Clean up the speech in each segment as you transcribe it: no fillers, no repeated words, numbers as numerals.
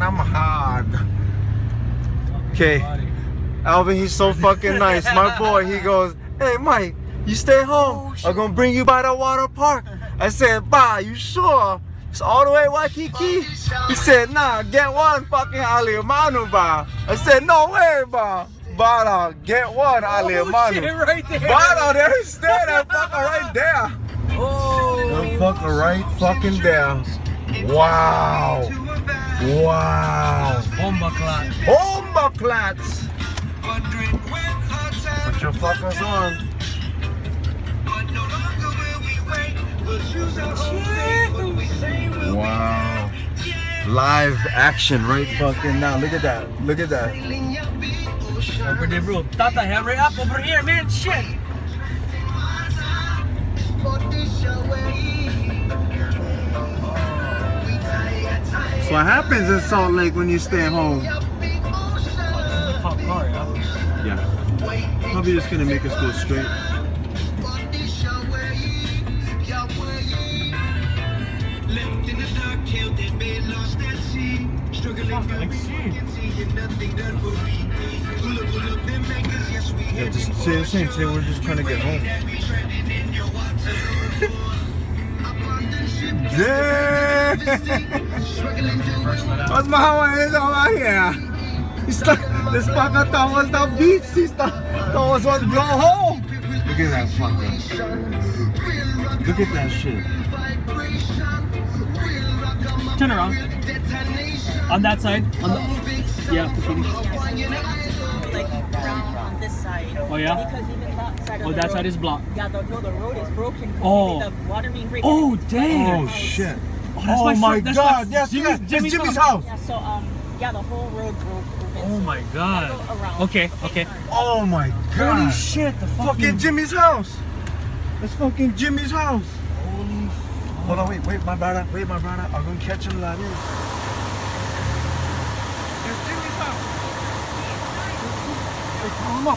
I'm hard. Okay. Alvin, he's so fucking nice. My boy, he goes, hey, Mike, you stay home. I'm gonna bring you by the water park. I said, bye, you sure? It's all the way Waikiki? He said, nah, get one fucking Aliamanu, ba. I said, no way, ba. But get one Aliamanu. Shit, right there. But there, stay that fucker right there. Oh. That fucker right fucking there. Wow. Wow. Bombaklat. Bombaklats. Put your fuckers on. Wow. Live action right fucking now. Look at that. Look at that. Over there, bro. Tata, hurry up over here, man. Shit. So what happens in Salt Lake when you stay home? This is a pop car, yeah? Yeah. Probably just gonna make us go straight. Yeah, just say the same. Say we're just trying to get home. Damn! What's my Hawaiian over here? This fucker thought was the beach. He thought was one blow home. Look at that fucker. Look at that shit. Turn around. On that side. On the. Yeah. Like around on this side. Oh yeah. Because even that side. Oh, that side is blocked. Yeah, the road is broken. Oh. The water main break. Oh dang. Oh shit. Oh my god. Yes, yes. It's Jimmy's house. Yeah. So yeah, the whole road broke. Oh my god. Okay. Okay. Oh my god. Holy shit. The Fucking Jimmy's house. That's fucking Jimmy's house. Holy. Hold on, wait, my brother. Wait, my brother. I'm gonna catch him like this. It's Jimmy's house. Hey,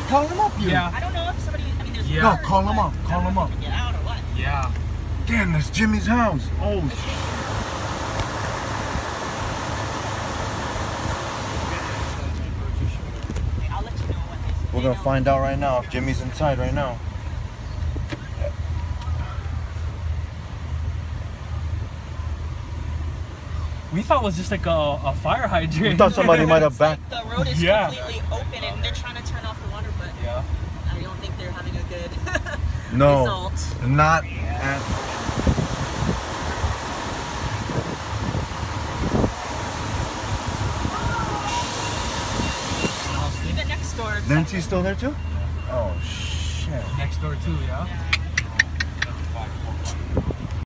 call him up, you. Yeah. I don't know if somebody. I mean, there's. No, call him up. Call him up. Get out or what? Yeah. Damn, that's Jimmy's house. Oh shit. I'll let you know what they We're gonna find out right now if Jimmy's inside right now. We thought it was just like a fire hydrant. We thought somebody might have backed. The road is Yeah. completely open and they're trying to turn off the water, but Yeah. I don't think they're having a good No, result. not at. Even next door. Nancy's still there too? Oh shit. Next door too, yeah.